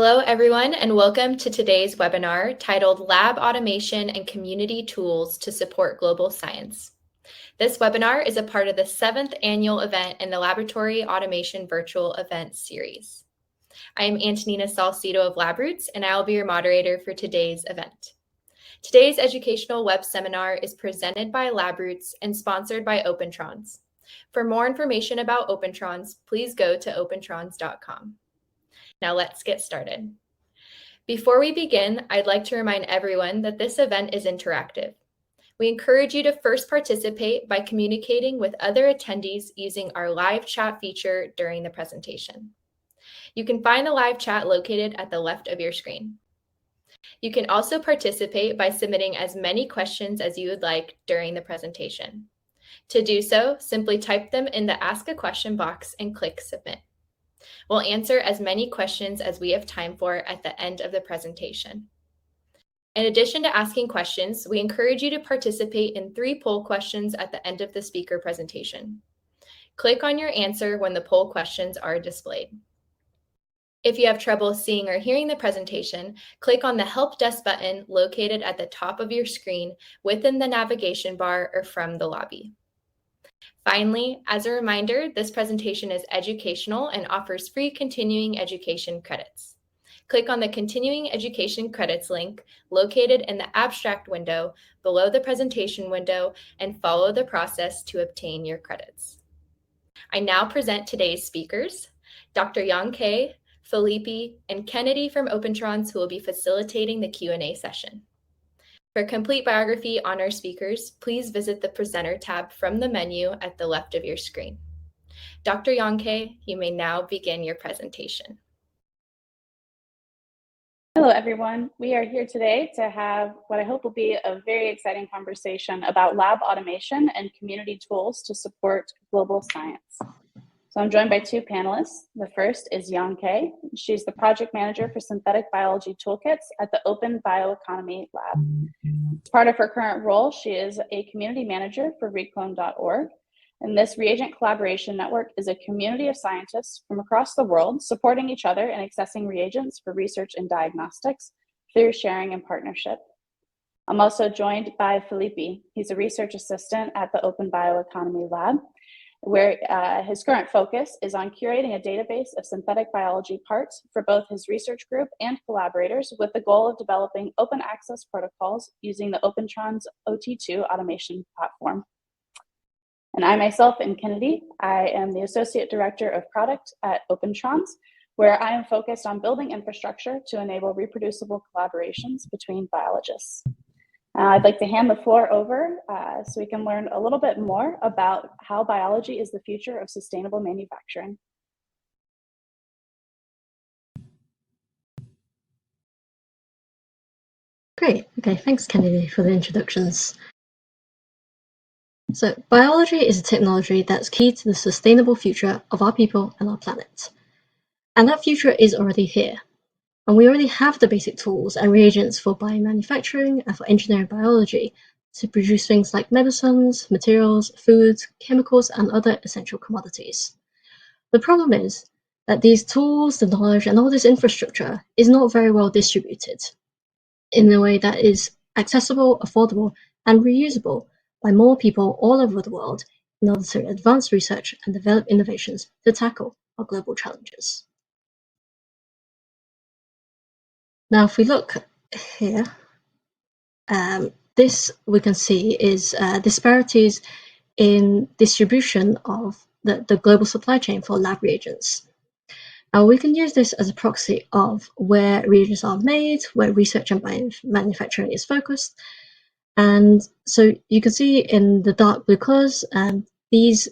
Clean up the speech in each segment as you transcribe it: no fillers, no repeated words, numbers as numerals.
Hello, everyone, and welcome to today's webinar titled Lab Automation and Community Tools to Support Global Science. This webinar is a part of the 7th annual event in the Laboratory Automation Virtual Event Series. I am Antonina Salcido of LabRoots, and I will be your moderator for today's event. Today's educational web seminar is presented by LabRoots and sponsored by Opentrons. For more information about Opentrons, please go to opentrons.com. Now let's get started. Before we begin, I'd like to remind everyone that this event is interactive. We encourage you to first participate by communicating with other attendees using our live chat feature during the presentation. You can find the live chat located at the left of your screen. You can also participate by submitting as many questions as you would like during the presentation. To do so, simply type them in the Ask a Question box and click Submit. We'll answer as many questions as we have time for at the end of the presentation. In addition to asking questions, we encourage you to participate in 3 poll questions at the end of the speaker presentation. Click on your answer when the poll questions are displayed. If you have trouble seeing or hearing the presentation, click on the Help Desk button located at the top of your screen within the navigation bar or from the lobby. Finally, as a reminder, this presentation is educational and offers free continuing education credits. Click on the Continuing Education Credits link located in the Abstract window below the presentation window and follow the process to obtain your credits. I now present today's speakers, Dr. Yang Ke, Felipe, and Kennedy from Opentrons, who will be facilitating the Q&A session. For a complete biography on our speakers, please visit the Presenter tab from the menu at the left of your screen. Dr. Yang Ke, you may now begin your presentation. Hello, everyone. We are here today to have what I hope will be a very exciting conversation about lab automation and community tools to support global science. So I'm joined by 2 panelists. The first is Yang Ke. She's the project manager for synthetic biology toolkits at the Open Bioeconomy Lab. As part of her current role, she is a community manager for reclone.org. And this reagent collaboration network is a community of scientists from across the world supporting each other and accessing reagents for research and diagnostics through sharing and partnership. I'm also joined by Felipe. He's a research assistant at the Open Bioeconomy Lab, where his current focus is on curating a database of synthetic biology parts for both his research group and collaborators with the goal of developing open access protocols using the Opentrons OT-2 automation platform. And I myself am Kennedy. I am the Associate Director of Product at Opentrons, where I am focused on building infrastructure to enable reproducible collaborations between biologists. I'd like to hand the floor over so we can learn a little bit more about how biology is the future of sustainable manufacturing. Great. Okay, thanks, Kennedy, for the introductions. So, biology is a technology that's key to the sustainable future of our people and our planet. And that future is already here. And we already have the basic tools and reagents for biomanufacturing and for engineering biology to produce things like medicines, materials, foods, chemicals, and other essential commodities. The problem is that these tools, the knowledge, and all this infrastructure is not very well distributed in a way that is accessible, affordable, and reusable by more people all over the world in order to advance research and develop innovations to tackle our global challenges. Now, if we look here, this we can see is disparities in distribution of the global supply chain for lab reagents. Now, we can use this as a proxy of where reagents are made, where research and manufacturing is focused. And so you can see in the dark blue colors, these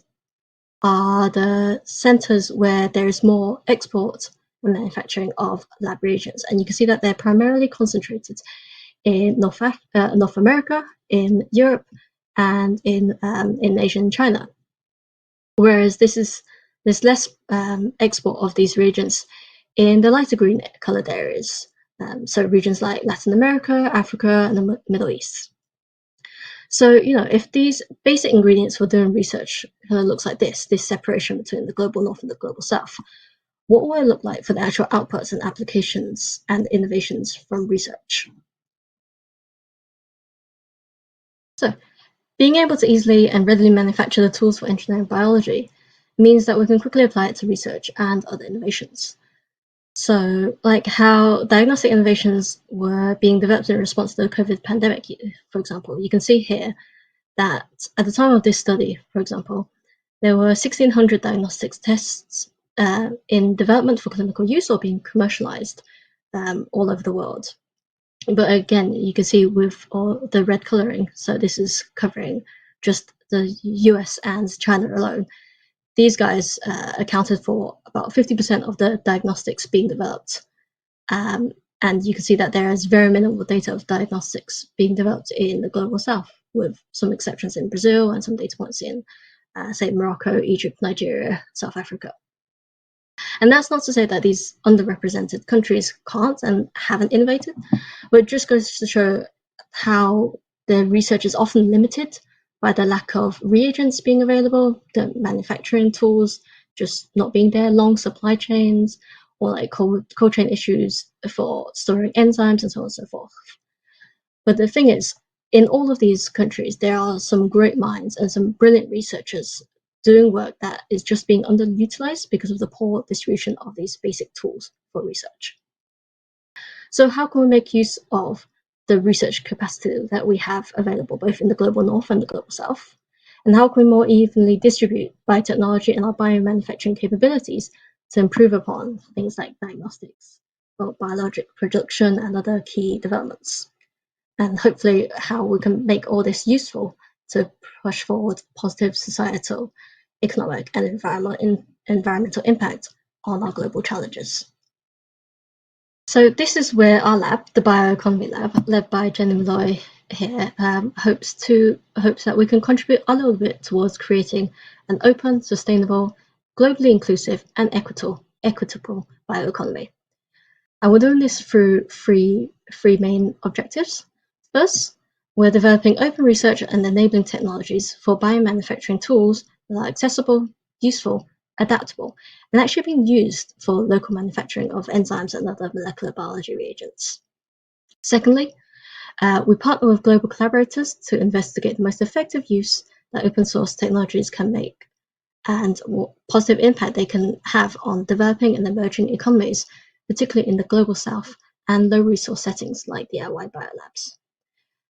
are the centers where there is more export and manufacturing of lab reagents. And you can see that they're primarily concentrated in North America, in Europe, and in Asia and China. Whereas there's less export of these reagents in the lighter green colored areas. So regions like Latin America, Africa, and the Middle East. So, if these basic ingredients for doing research looks like this separation between the global north and the global south, what will it look like for the actual outputs and applications and innovations from research? So, being able to easily and readily manufacture the tools for engineering biology means that we can quickly apply it to research and other innovations. So, like how diagnostic innovations were being developed in response to the COVID pandemic, for example, you can see here that at the time of this study, for example, there were 1,600 diagnostics tests in development for clinical use or being commercialized all over the world. But again, you can see with all the red coloring, so this is covering just the US and China alone. These guys accounted for about 50% of the diagnostics being developed. And you can see that there is very minimal data of diagnostics being developed in the global south, with some exceptions in Brazil and some data points in, say, Morocco, Egypt, Nigeria, South Africa. And that's not to say that these underrepresented countries can't and haven't innovated, but it just goes to show how the research is often limited by the lack of reagents being available, the manufacturing tools just not being there, long supply chains, or like cold chain issues for storing enzymes and so on and so forth. But the thing is, in all of these countries, there are some great minds and some brilliant researchers doing work that is just being underutilized because of the poor distribution of these basic tools for research. So how can we make use of the research capacity that we have available, both in the global north and the global south? And how can we more evenly distribute biotechnology and our biomanufacturing capabilities to improve upon things like diagnostics, or biologic production, and other key developments? And hopefully how we can make all this useful to push forward positive societal, economic, and environmental impact on our global challenges. So this is where our lab, the Bioeconomy Lab, led by Xenobiology here, hopes that we can contribute a little bit towards creating an open, sustainable, globally inclusive, and equitable bioeconomy. And we're doing this through three main objectives. First, we're developing open research and enabling technologies for biomanufacturing tools that are accessible, useful, adaptable, and actually being used for local manufacturing of enzymes and other molecular biology reagents. Secondly, we partner with global collaborators to investigate the most effective use that open source technologies can make and what positive impact they can have on developing and emerging economies, particularly in the global south and low resource settings like DIY biolabs.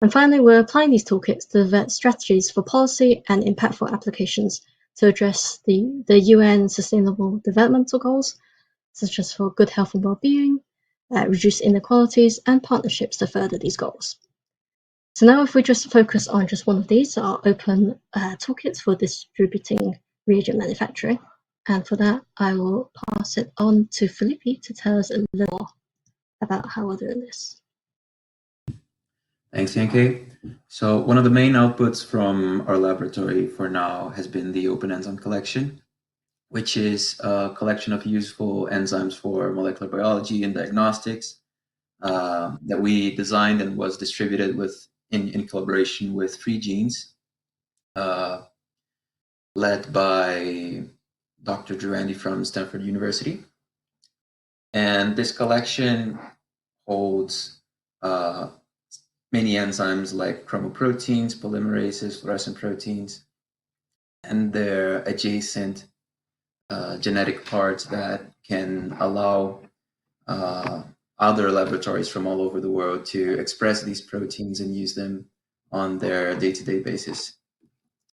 And finally, we're applying these toolkits to develop strategies for policy and impactful applications to address the UN Sustainable Developmental Goals, such as for good health and well-being, reduce inequalities, and partnerships to further these goals. So now if we just focus on just one of these, our open toolkits for distributing reagent manufacturing. And for that, I will pass it on to Felipe to tell us a little more about how we're doing this. Thanks, Yankee. So one of the main outputs from our laboratory for now has been the Open Enzyme Collection, which is a collection of useful enzymes for molecular biology and diagnostics that we designed and was distributed in collaboration with Free Genes, led by Dr. Durandi from Stanford University. And this collection holds many enzymes like chromoproteins, polymerases, fluorescent proteins, and their adjacent genetic parts that can allow other laboratories from all over the world to express these proteins and use them on their day-to-day basis.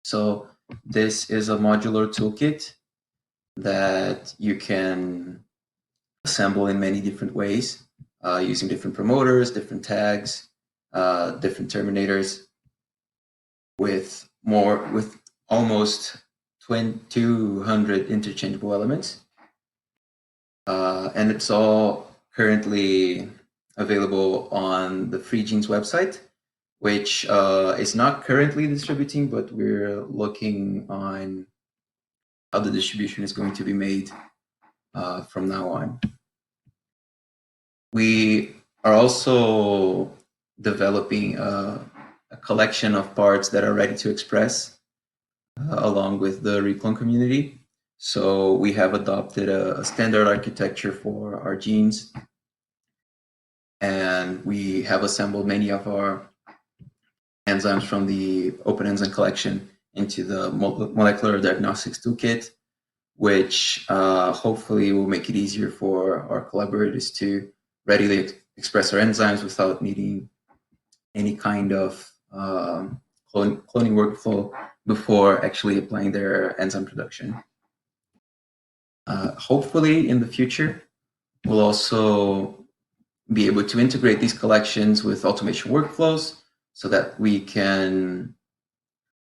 So this is a modular toolkit that you can assemble in many different ways, using different promoters, different tags, different terminators, with almost 200 interchangeable elements. And it's all currently available on the Free Genes website, which is not currently distributing, but we're looking on how the distribution is going to be made from now on. We are also developing a collection of parts that are ready to express along with the Reclone community. So we have adopted a standard architecture for our genes, and we have assembled many of our enzymes from the Open Enzyme collection into the Molecular Diagnostics Toolkit, which hopefully will make it easier for our collaborators to readily express our enzymes without needing any kind of cloning workflow before actually applying their enzyme production. Hopefully in the future, we'll also be able to integrate these collections with automation workflows so that we can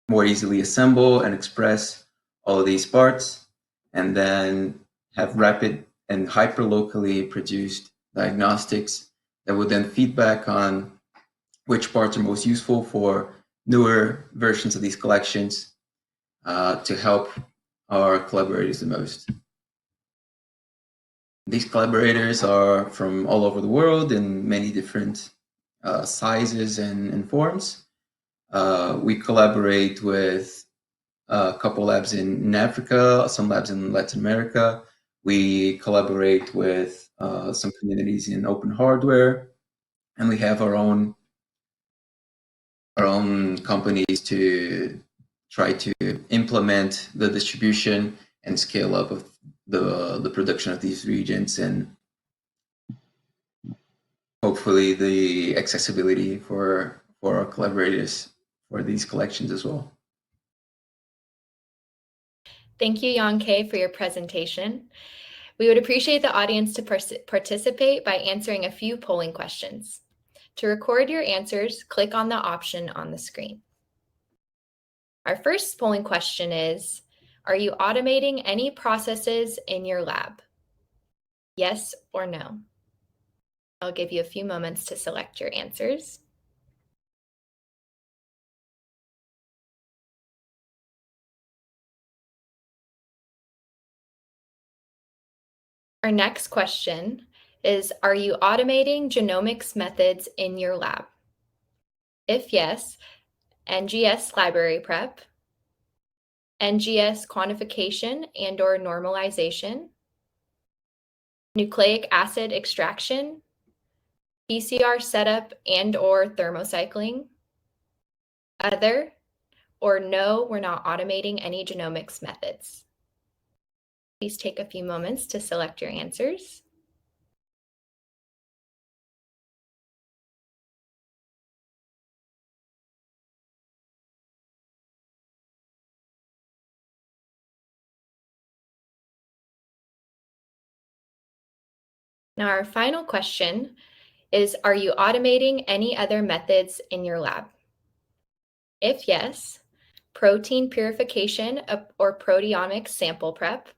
more easily assemble and express all of these parts, and then have rapid and hyper-locally produced diagnostics that would then feed back on which parts are most useful for newer versions of these collections to help our collaborators the most. These collaborators are from all over the world in many different sizes and forms. We collaborate with a couple labs in Africa, some labs in Latin America. We collaborate with some communities in open hardware, and we have our own companies to try to implement the distribution and scale up of the production of these reagents, and hopefully the accessibility for our collaborators for these collections as well. Thank you, Jan-K, for your presentation. We would appreciate the audience to participate by answering a few polling questions. To record your answers, click on the option on the screen. Our first polling question is, are you automating any processes in your lab? Yes or no? I'll give you a few moments to select your answers. Our next question is, are you automating genomics methods in your lab? If yes, NGS library prep, NGS quantification and/or normalization, nucleic acid extraction, PCR setup and/or thermocycling, other, or no, we're not automating any genomics methods. Please take a few moments to select your answers. Now, our final question is, are you automating any other methods in your lab? If yes, protein purification or proteomics sample prep,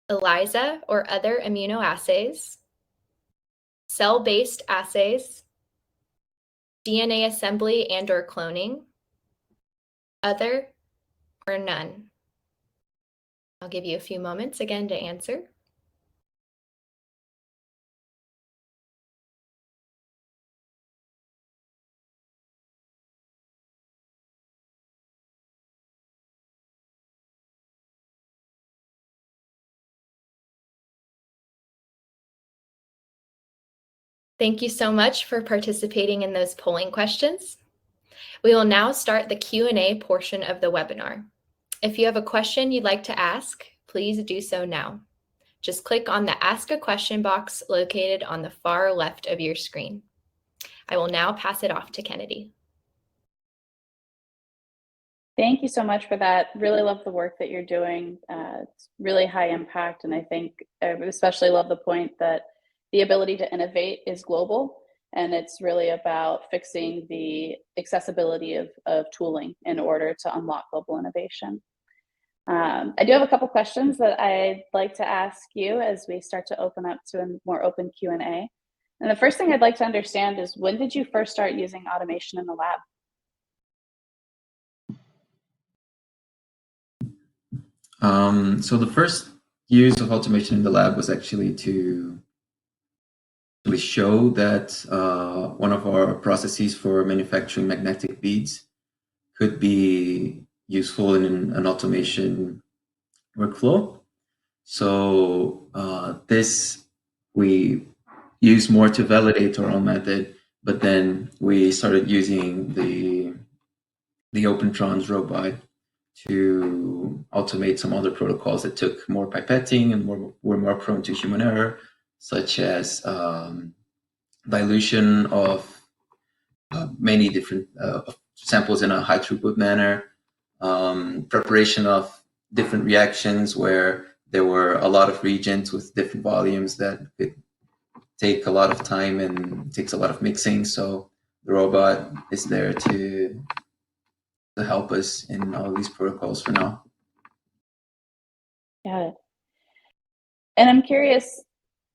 ELISA or other immunoassays, cell-based assays, DNA assembly and/or cloning, other, or none. I'll give you a few moments again to answer. Thank you so much for participating in those polling questions. We will now start the Q&A portion of the webinar. If you have a question you'd like to ask, please do so now. Just click on the Ask a Question box located on the far left of your screen. I will now pass it off to Kennedy. Thank you so much for that. Really love the work that you're doing. It's really high impact, and I think I especially love the point that the ability to innovate is global, and it's really about fixing the accessibility of tooling in order to unlock global innovation. I do have a couple questions that I'd like to ask you as we start to open up to a more open Q&A. And the first thing I'd like to understand is, when did you first start using automation in the lab? So the first use of automation in the lab was actually to show that one of our processes for manufacturing magnetic beads could be useful in an automation workflow. So this we use more to validate our own method, but then we started using the Opentrons robot to automate some other protocols that took more pipetting and were more prone to human error, such as dilution of many different samples in a high throughput manner, preparation of different reactions where there were a lot of reagents with different volumes that could take a lot of time and takes a lot of mixing. So the robot is there to help us in all these protocols for now. Got it. And I'm curious,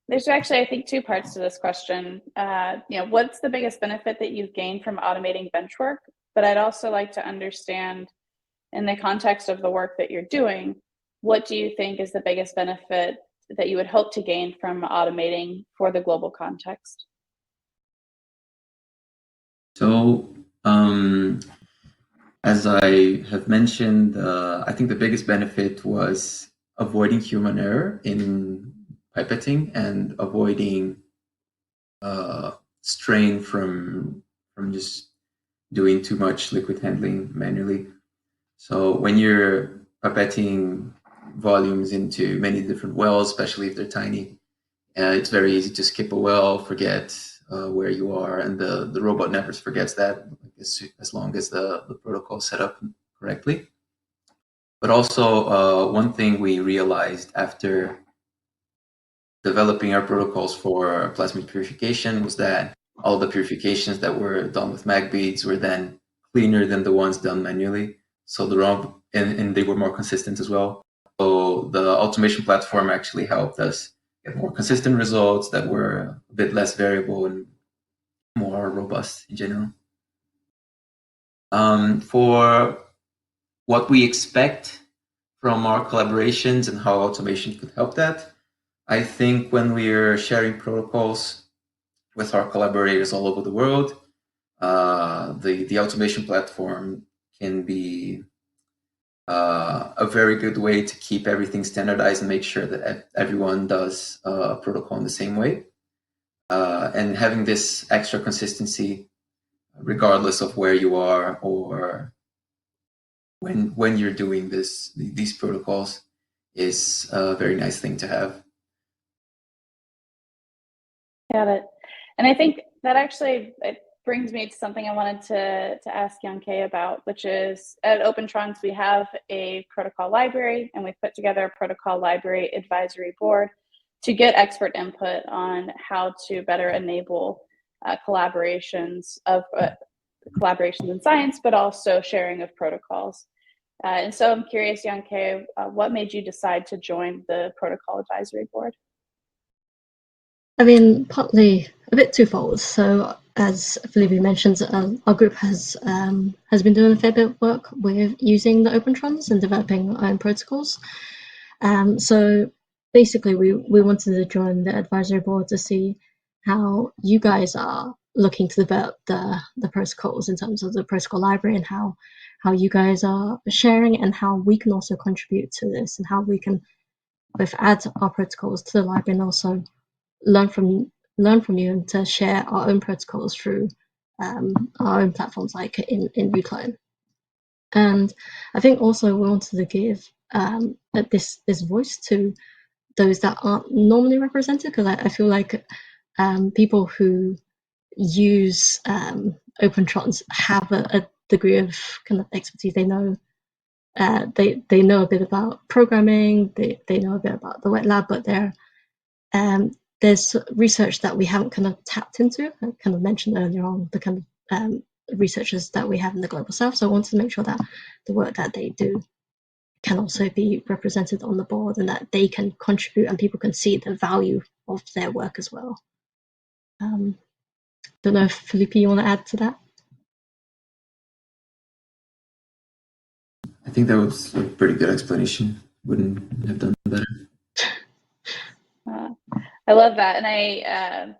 there's actually, I think, two parts to this question. What's the biggest benefit that you've gained from automating bench work? But I'd also like to understand, in the context of the work that you're doing, what do you think is the biggest benefit that you would hope to gain from automating for the global context? So, as I have mentioned, I think the biggest benefit was avoiding human error in pipetting and avoiding strain from just doing too much liquid handling manually. So when you're pipetting volumes into many different wells, especially if they're tiny, it's very easy to skip a well, forget where you are, and the robot never forgets that as long as the protocol is set up correctly. But also one thing we realized after developing our protocols for plasmid purification was that all the purifications that were done with mag beads were then cleaner than the ones done manually. So and they were more consistent as well. So the automation platform actually helped us get more consistent results that were a bit less variable and more robust in general. For what we expect from our collaborations and how automation could help that, I think when we're sharing protocols with our collaborators all over the world, the automation platform can be a very good way to keep everything standardized and make sure that everyone does a protocol in the same way. And having this extra consistency, regardless of where you are or when you're doing these protocols, is a very nice thing to have. Got it. And I think that actually it brings me to something I wanted to ask Jan-K about, which is at Opentrons, we have a protocol library, and we've put together a protocol library advisory board to get expert input on how to better enable collaborations in science, but also sharing of protocols. And so I'm curious, Jan-K, what made you decide to join the protocol advisory board? I mean, partly a bit twofold. So, as Felipe mentioned, our group has been doing a fair bit of work with using the Opentrons and developing our own protocols. So basically, we wanted to join the advisory board to see how you guys are looking to develop the protocols in terms of the protocol library, and how you guys are sharing, and how we can also contribute to this, and how we can both add our protocols to the library and also learn from you and to share our own protocols through our own platforms like in Reclone. And I think also we wanted to give this voice to those that aren't normally represented, because I feel like people who use Opentrons have a degree of kind of expertise. They know they know a bit about programming, they know a bit about the wet lab, but there's research that we haven't kind of tapped into. I kind of mentioned earlier on the kind of researchers that we have in the Global South. So I wanted to make sure that the work that they do can also be represented on the board, and that they can contribute and people can see the value of their work as well. Don't know if Felipe, you want to add to that? I think that was a pretty good explanation. Wouldn't have done better. I love that, and I,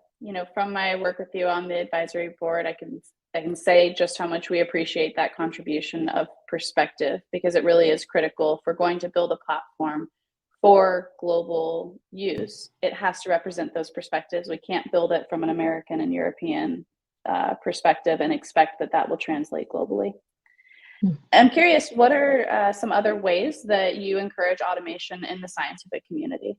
from my work with you on the advisory board, I can say just how much we appreciate that contribution of perspective, because it really is critical if we're going to build a platform for global use, it has to represent those perspectives. We can't build it from an American and European perspective and expect that that will translate globally. I'm curious, what are some other ways that you encourage automation in the scientific community?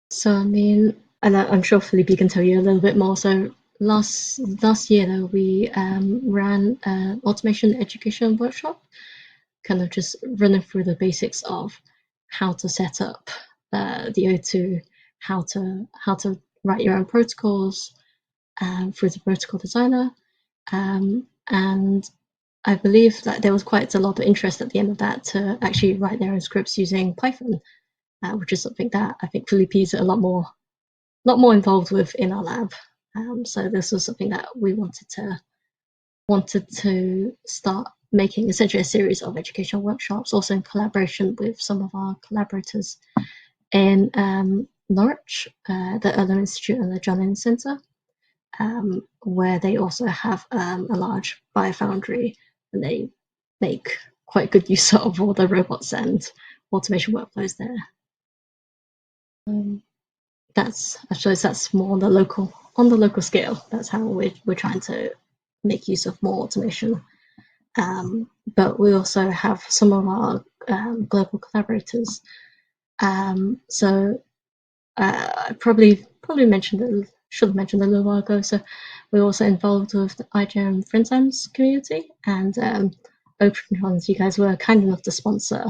So, I mean, and I'm sure Felipe can tell you a little bit more. So last year, though, we ran an automation education workshop, kind of just running through the basics of how to set up the O2, how to write your own protocols through the protocol designer, and I believe that there was quite a lot of interest at the end of that to actually write their own scripts using Python, which is something that I think Felipe is a lot more involved with in our lab. So this was something that we wanted to start making essentially a series of educational workshops, also in collaboration with some of our collaborators in Norwich, the Earlham Institute and the John Innes Centre, where they also have a large biofoundry, and they make quite good use of all the robots and automation workflows there. I suppose that's more on the local scale. That's how we're trying to make use of more automation. But we also have some of our global collaborators. So I probably should have mentioned a little while ago. So we're also involved with the IGM for Enzymes community, and Opentrons. You guys were kind enough to sponsor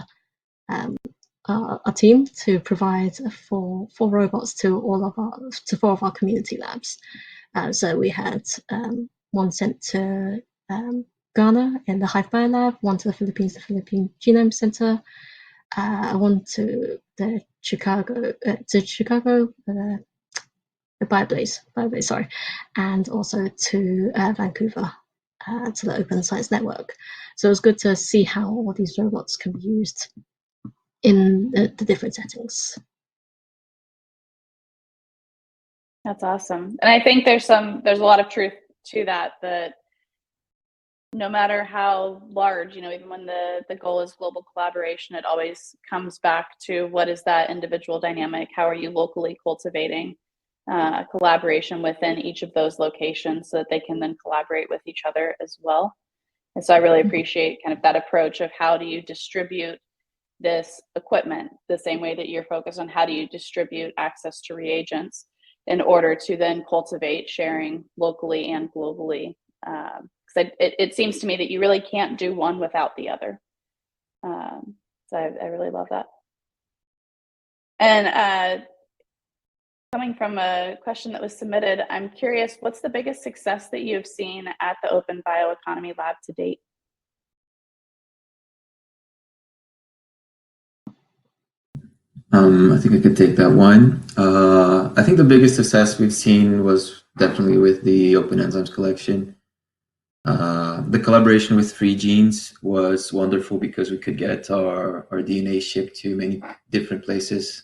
our team to provide four robots to four of our community labs. So we had one sent to Ghana in the Hive Bio Lab, one to the Philippines, the Philippine Genome Center, one to the Chicago, the BioBlaze, sorry, and also to Vancouver, to the Open Science Network. So it was good to see how all these robots can be used in the different settings. That's awesome. And I think there's a lot of truth to that no matter how large, even when the goal is global collaboration, it always comes back to what is that individual dynamic? How are you locally cultivating collaboration within each of those locations so that they can then collaborate with each other as well? And so I really appreciate kind of that approach of how do you distribute this equipment the same way that you're focused on how do you distribute access to reagents in order to then cultivate sharing locally and globally. Because it seems to me that you really can't do one without the other. So I really love that. And coming from a question that was submitted, I'm curious, what's the biggest success that you've seen at the Open Bioeconomy Lab to date? I think I could take that one. I think the biggest success we've seen was definitely with the Open Enzymes collection. The collaboration with Free Genes was wonderful because we could get our DNA shipped to many different places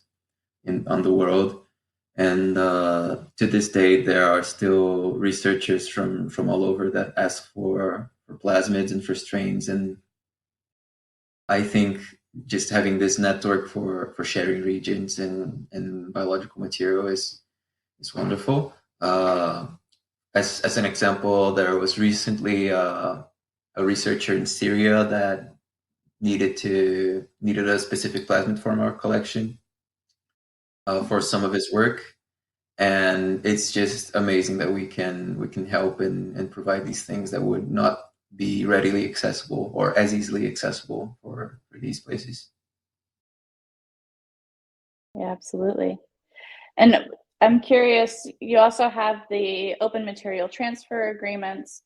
on the world. And to this day, there are still researchers from all over that ask for plasmids and for strains. And I think just having this network for sharing reagents and biological material is wonderful. As an example, there was recently a researcher in Syria that needed a specific plasmid from our collection for some of his work, and it's just amazing that we can help and provide these things that would not be readily accessible or as easily accessible for these places. Yeah, absolutely. And I'm curious, you also have the open material transfer agreements.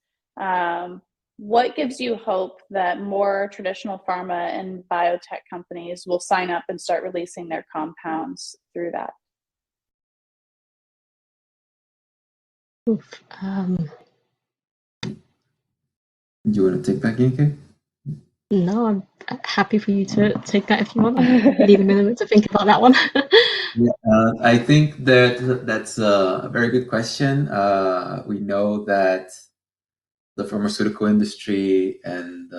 What gives you hope that more traditional pharma and biotech companies will sign up and start releasing their compounds through that? Do you want to take that, Genke? No, I'm happy for you to take that if you want. I need a minute to think about that one. Yeah, I think that's a very good question. We know that the pharmaceutical industry and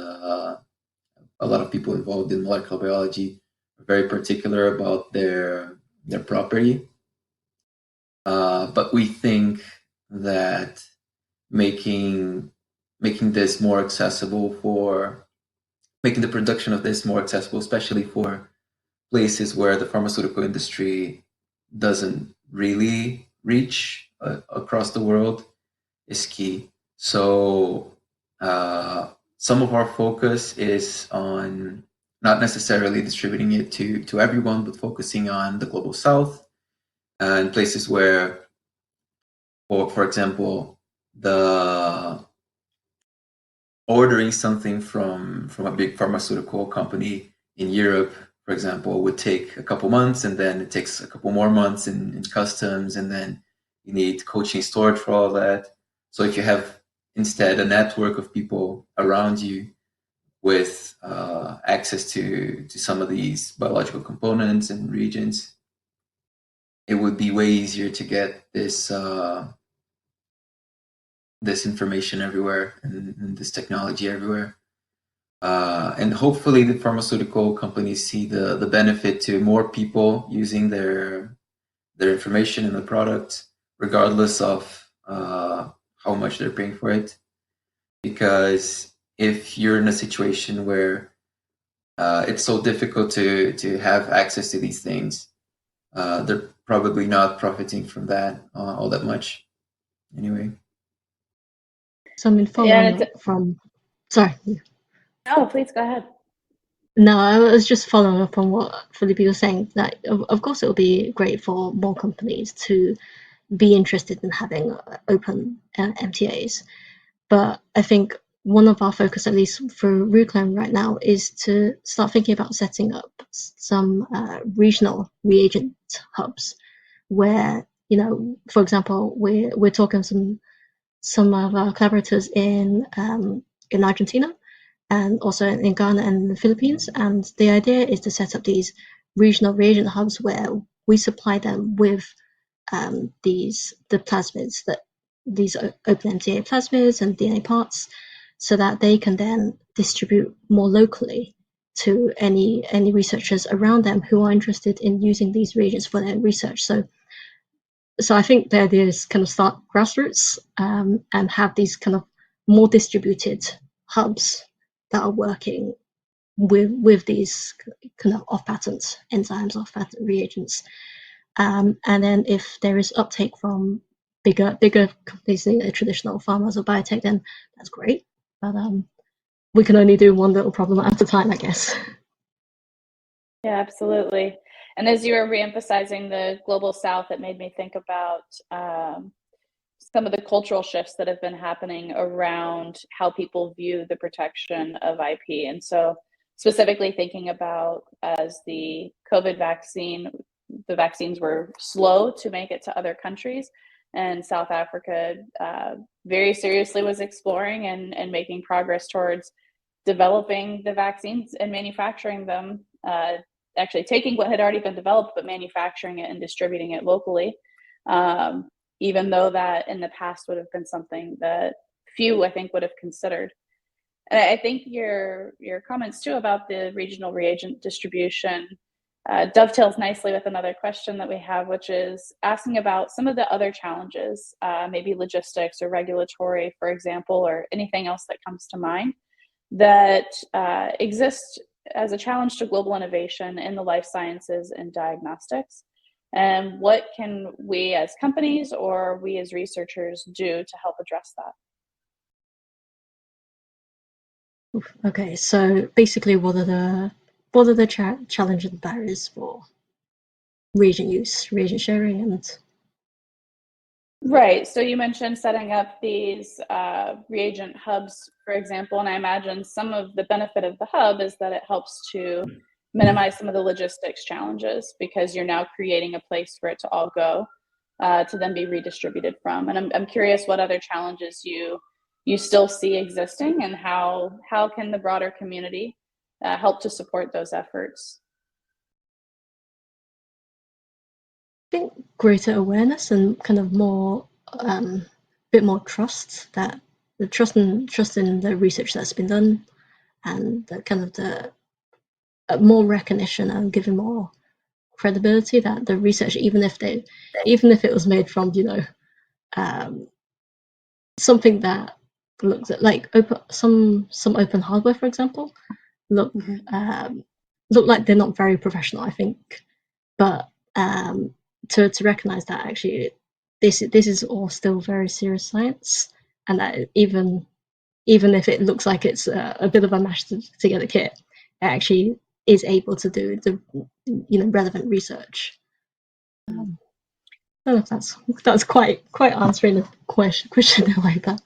a lot of people involved in molecular biology are very particular about their property. But we think that making this more accessible making the production of this more accessible, especially for places where the pharmaceutical industry doesn't really reach across the world, is key. So some of our focus is on not necessarily distributing it to everyone, but focusing on the global south and places where, for example, the ordering something from a big pharmaceutical company in Europe, for example, would take a couple months, and then it takes a couple more months in customs, and then you need cold chain storage for all that. So if you have instead a network of people around you with access to some of these biological components and regions, it would be way easier to get this this information everywhere and this technology everywhere. And hopefully the pharmaceutical companies see the benefit to more people using their information in the product, regardless of how much they're paying for it. Because if you're in a situation where it's so difficult to have access to these things, they're probably not profiting from that all that much anyway. So I mean, following up from, sorry. No, please go ahead. No, I was just following up on what Felipe was saying, that of course it would be great for more companies to be interested in having open MTAs. But I think one of our focus, at least for Ruclem right now, is to start thinking about setting up some regional reagent hubs where, you know, for example, we're talking some of our collaborators in Argentina and also in Ghana and the Philippines. And the idea is to set up these regional reagent hubs where we supply them with the plasmids, these open MTA plasmids and DNA parts, so that they can then distribute more locally to any researchers around them who are interested in using these reagents for their research. So I think the idea is kind of start grassroots and have these kind of more distributed hubs that are working with these kind of off-patent enzymes, off-patent reagents. And then if there is uptake from bigger companies, traditional pharmas or biotech, then that's great. But we can only do one little problem at a time, I guess. Yeah, absolutely. And as you were reemphasizing the global south, it made me think about some of the cultural shifts that have been happening around how people view the protection of IP. And so specifically thinking about as the COVID vaccine, the vaccines were slow to make it to other countries, and South Africa very seriously was exploring and making progress towards developing the vaccines and manufacturing them, actually taking what had already been developed, but manufacturing it and distributing it locally. Even though that in the past would have been something that few, I think, would have considered. And I think your comments too about the regional reagent distribution dovetails nicely with another question that we have, which is asking about some of the other challenges, maybe logistics or regulatory, for example, or anything else that comes to mind that exist as a challenge to global innovation in the life sciences and diagnostics. And what can we as companies or we as researchers do to help address that? Okay, so basically, what are the challenges and barriers for reagent use, reagent sharing, and right? So you mentioned setting up these reagent hubs, for example, and I imagine some of the benefit of the hub is that it helps to minimize some of the logistics challenges because you're now creating a place for it to all go to then be redistributed from. And I'm curious what other challenges you still see existing, and how can the broader community help to support those efforts? I think greater awareness and kind of more, bit more trust, that the trust in the research that's been done, and the kind of the more recognition and giving more credibility that the research, even if it was made from something that looks at like some open hardware, for example, look like they're not very professional, I think, but to recognize that actually this is all still very serious science, and that even if it looks like it's a bit of a mashed together kit, it actually is able to do the relevant research. I don't know if that's quite answering the question like that.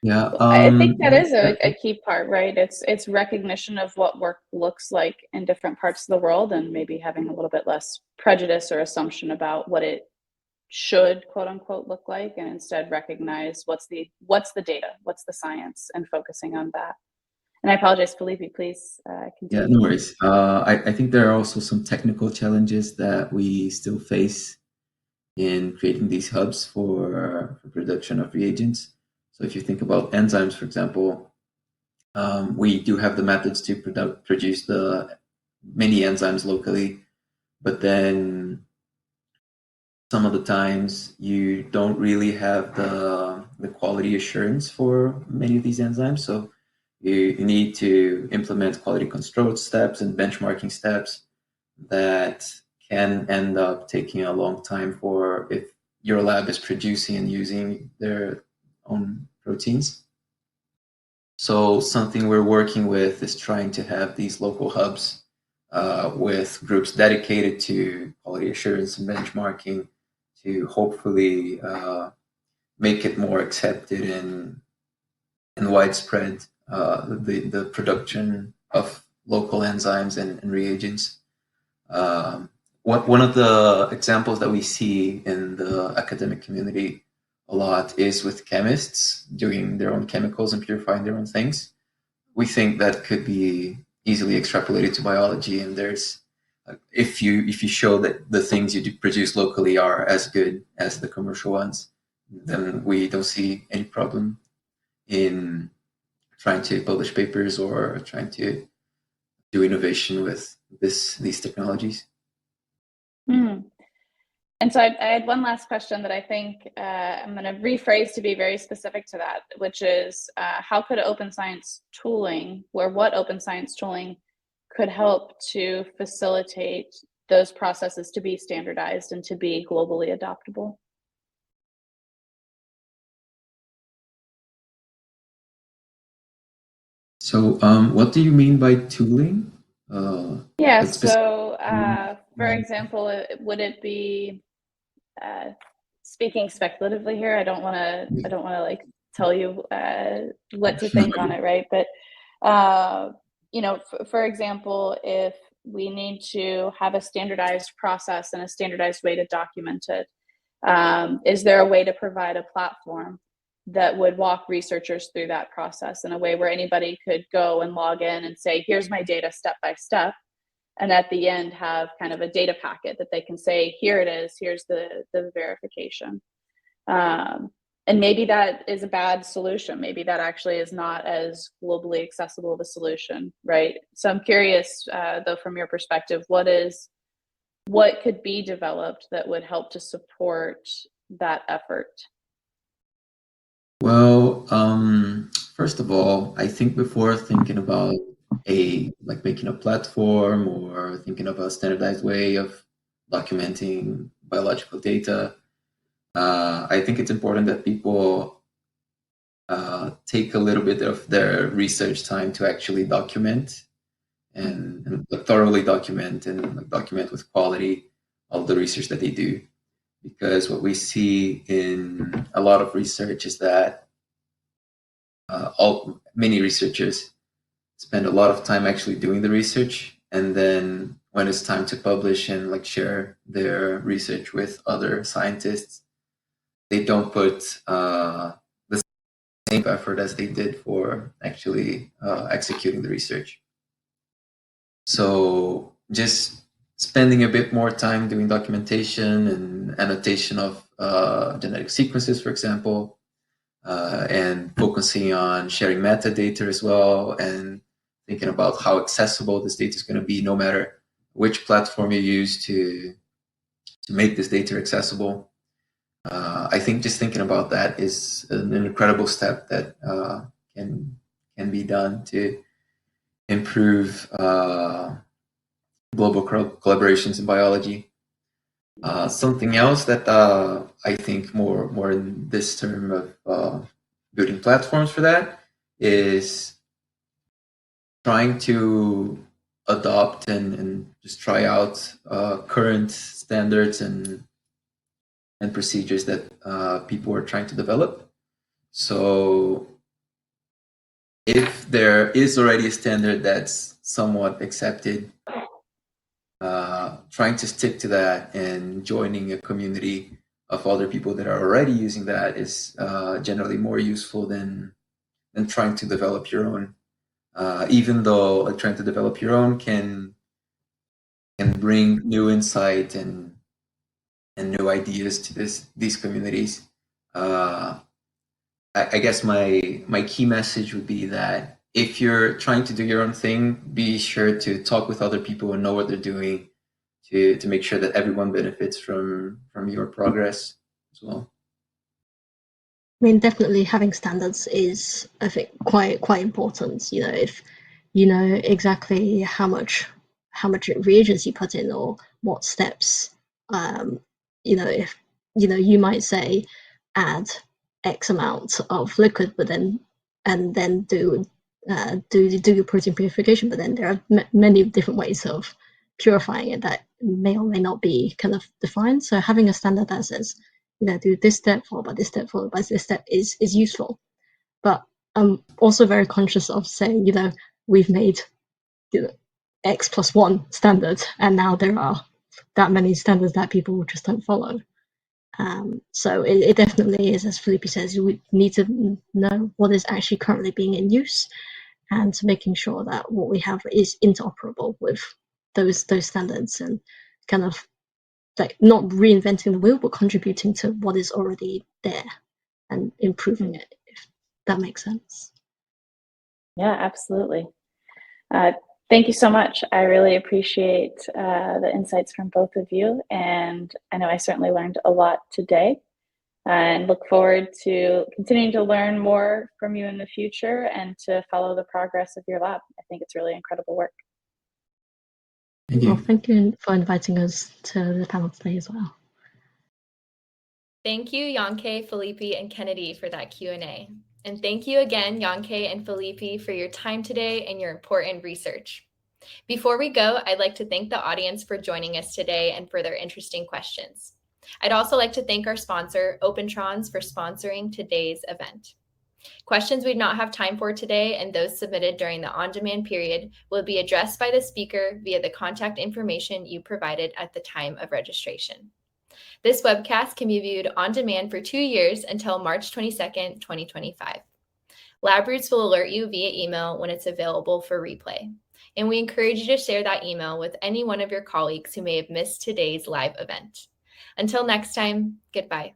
Yeah, I think that is a key part, right? It's recognition of what work looks like in different parts of the world, and maybe having a little bit less prejudice or assumption about what it should, quote unquote, look like, and instead recognize what's the data, what's the science, and focusing on that. And I apologize, Felipe, please continue. Yeah, no worries. I think there are also some technical challenges that we still face in creating these hubs for production of reagents. So if you think about enzymes, for example, we do have the methods to produce the many enzymes locally, but then some of the times you don't really have the quality assurance for many of these enzymes. So you need to implement quality control steps and benchmarking steps that can end up taking a long time for if your lab is producing and using their own proteins. So something we're working with is trying to have these local hubs with groups dedicated to quality assurance and benchmarking to hopefully make it more accepted and widespread the production of local enzymes and reagents. One of the examples that we see in the academic community a lot is with chemists doing their own chemicals and purifying their own things. We think that could be easily extrapolated to biology, and there's if you show that the things you produce locally are as good as the commercial ones, then we don't see any problem in trying to publish papers or trying to do innovation with these technologies. And so I had one last question that I think I'm going to rephrase to be very specific to that, which is how could open science tooling, or what open science tooling could help to facilitate those processes to be standardized and to be globally adoptable? So what do you mean by tooling? Yeah, so for example, would it be, speaking speculatively here, I don't want to like tell you what to think on it, right? But for example, if we need to have a standardized process and a standardized way to document it, is there a way to provide a platform that would walk researchers through that process in a way where anybody could go and log in and say, here's my data step by step, and at the end have kind of a data packet that they can say, here it is, here's the verification. And maybe that is a bad solution. Maybe that actually is not as globally accessible of a solution, right? So I'm curious, though, from your perspective, what could be developed that would help to support that effort? Well, first of all, I think before thinking about making a platform or thinking of a standardized way of documenting biological data, I think it's important that people take a little bit of their research time to actually document and thoroughly document and document with quality all the research that they do. Because what we see in a lot of research is that many researchers spend a lot of time actually doing the research, and then when it's time to publish and share their research with other scientists, they don't put the same effort as they did for actually executing the research. So just spending a bit more time doing documentation and annotation of genetic sequences, for example, and focusing on sharing metadata as well, and thinking about how accessible this data is going to be, no matter which platform you use to make this data accessible. I think just thinking about that is an incredible step that can be done to improve global collaborations in biology. Something else that I think more in this term of building platforms for that is trying to adopt and just try out current standards and procedures that people are trying to develop. So if there is already a standard that's somewhat accepted, trying to stick to that and joining a community of other people that are already using that is generally more useful than trying to develop your own. Even though trying to develop your own can bring new insight and new ideas to these communities. I guess my key message would be that if you're trying to do your own thing, be sure to talk with other people and know what they're doing to make sure that everyone benefits from your progress as well. I mean, definitely having standards is, I think, quite important. You know, if you know exactly how much reagents you put in or what steps, you know, if you might say add X amount of liquid, but then do your protein purification, but then there are many different ways of purifying it that may or may not be kind of defined. So having a standard that says, you know, do this step followed by this step followed by this step is useful. But I'm also very conscious of saying, you know, we've made, you know, X plus 1 standard, and now there are that many standards that people just don't follow. So it definitely is, as Felipe says, we need to know what is actually currently being in use, and making sure that what we have is interoperable with those standards, and kind of like not reinventing the wheel, but contributing to what is already there and improving it, if that makes sense. Yeah, absolutely. Thank you so much. I really appreciate the insights from both of you, and I know I certainly learned a lot today, and look forward to continuing to learn more from you in the future and to follow the progress of your lab. I think it's really incredible work. Thank you. Well, thank you for inviting us to the panel today as well. Thank you, Yanke, Felipe, and Kennedy for that Q&A. And thank you again, Yanke and Felipe, for your time today and your important research. Before we go, I'd like to thank the audience for joining us today and for their interesting questions. I'd also like to thank our sponsor, Opentrons, for sponsoring today's event. Questions we did not have time for today and those submitted during the on-demand period will be addressed by the speaker via the contact information you provided at the time of registration. This webcast can be viewed on demand for 2 years until March 22nd, 2025. LabRoots will alert you via email when it's available for replay, and we encourage you to share that email with any one of your colleagues who may have missed today's live event. Until next time, goodbye.